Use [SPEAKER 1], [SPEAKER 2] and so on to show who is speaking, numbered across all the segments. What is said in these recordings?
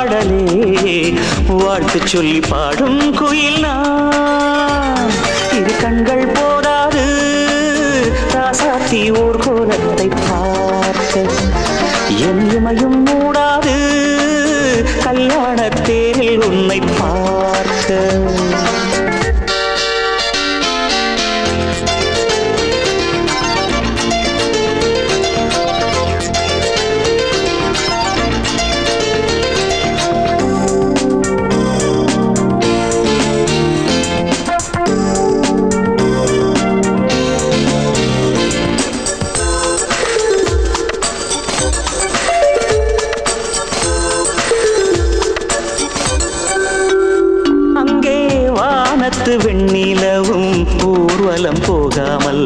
[SPEAKER 1] பாடலே வாழ்த்து சொல்லி பாடும் குயில் நான். இரு கண்கள் போதாது ராசாத்தி ஓர் கோலத்தை பார்க்க, என் இமையும் மூடாது கல்யாண தேரில் உன்னை பார்க்க. வெண்ணிலவும் ஊர்வலம் போகாமல்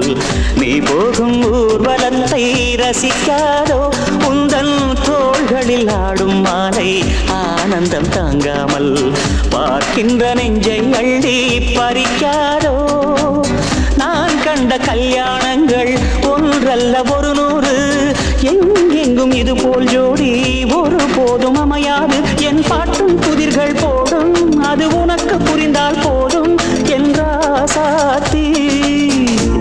[SPEAKER 1] நீ போகும் ஊர்வலத்தை ரசிக்காதோ, உந்தன் தோள்களில் ஆடும் மாலை ஆனந்தம் தாங்காமல் பார்க்கின்ற நெஞ்சை அள்ளி பறிக்காதோ. நான் கண்ட கல்யாணங்கள் ஒன்றல்ல ஒரு நூறு, எங்கெங்கும் இது போல் ஜோடி ஒரு போதும் அமையாது. என் பாட்டும் புதிர்கள் போடும் அது உனக்கு புரிந்தால் போதும் என்றாசாத்தி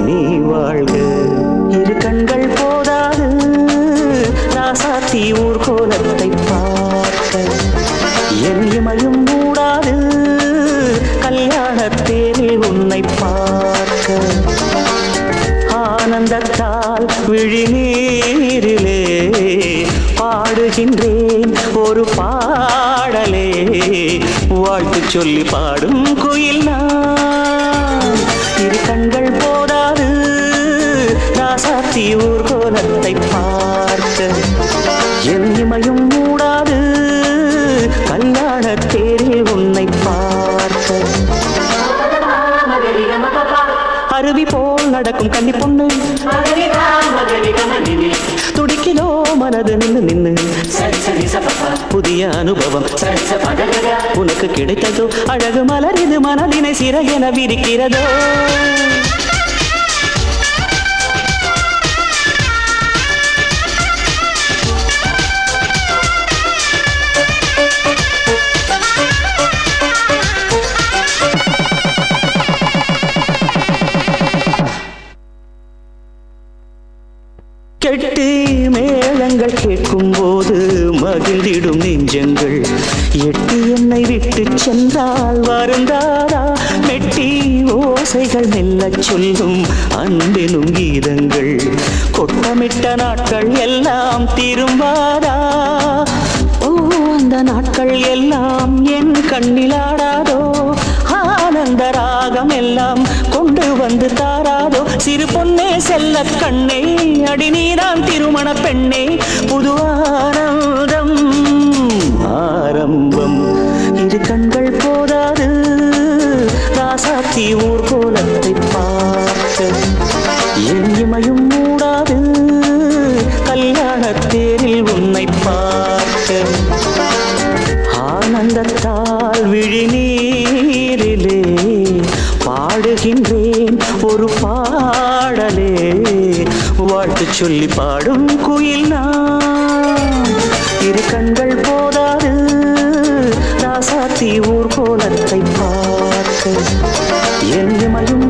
[SPEAKER 1] நீ வாழ்க. இரு கண்கள் போதாது ராசாத்தி ஊர் கோலத்தை பார்க்க, என் இமையும் மூடாது கல்யாண தேரில் உன்னை பார்க்க. ஆனந்தத்தால் விழிநீரிலே பாடுகின்றேன் ஒரு பாடலே வாழ்த்து சொல்லி பாடும் குயில் நான். இரு கண்கள் போதாது ராசாத்தி ஊர் கோலத்தை பார்க்க, என் இமையும் மூடாது கல்யாண தேரில் உன்னை பார்க்க. அருவி போல் நடக்கும் கன்னி பொண்ணு துடிக்கிலோ மனது நின்று நின்று, புதிய அனுபவம் உனக்கு கிடைத்ததோ, அழகு மலர் இது மனதினை சிறையென விரிக்கிறதோ. கெட்டி மேளங்கள் கேட்கும் போது மகிழ்ந்திடும் நெஞ்சங்கள், எட்டி என்னை விட்டு சென்றால் வருந்தாரா. மெட்டி ஓசைகள் மெல்ல சொல்லும் அன்பெனும் கீதங்கள், கொட்டமிட்ட நாட்கள் எல்லாம் திரும்பாதா. ஓ அந்த நாட்கள் எல்லாம் என் கண்ணிலாடாதோ, ஆனந்த ராகம் எல்லாம் கொண்டு வந்து தாராதோ. சிறு பொன்னே செல்ல கண்ணே அடி நீதான் திருமண பெண்ணே, புது ஆனந்தம் ஆரம்பம். இரு கண்கள் போதாது ராசாத்தி ஊர் கோலத்தை பார்க்க, என் இமையும் மூடாது கல்யாண தேரில் உன்னை பார்க்க. ஆனந்தத்தால் விழிநீரிலே பாடுகின்றேன் ஒரு பாடலே வாழ்த்து சொல்லி பாடும் குயில் நான். இரு கண்கள் போதாது ராசாத்தி ஊர் கோலத்தை பார்க்க, என் இமையும்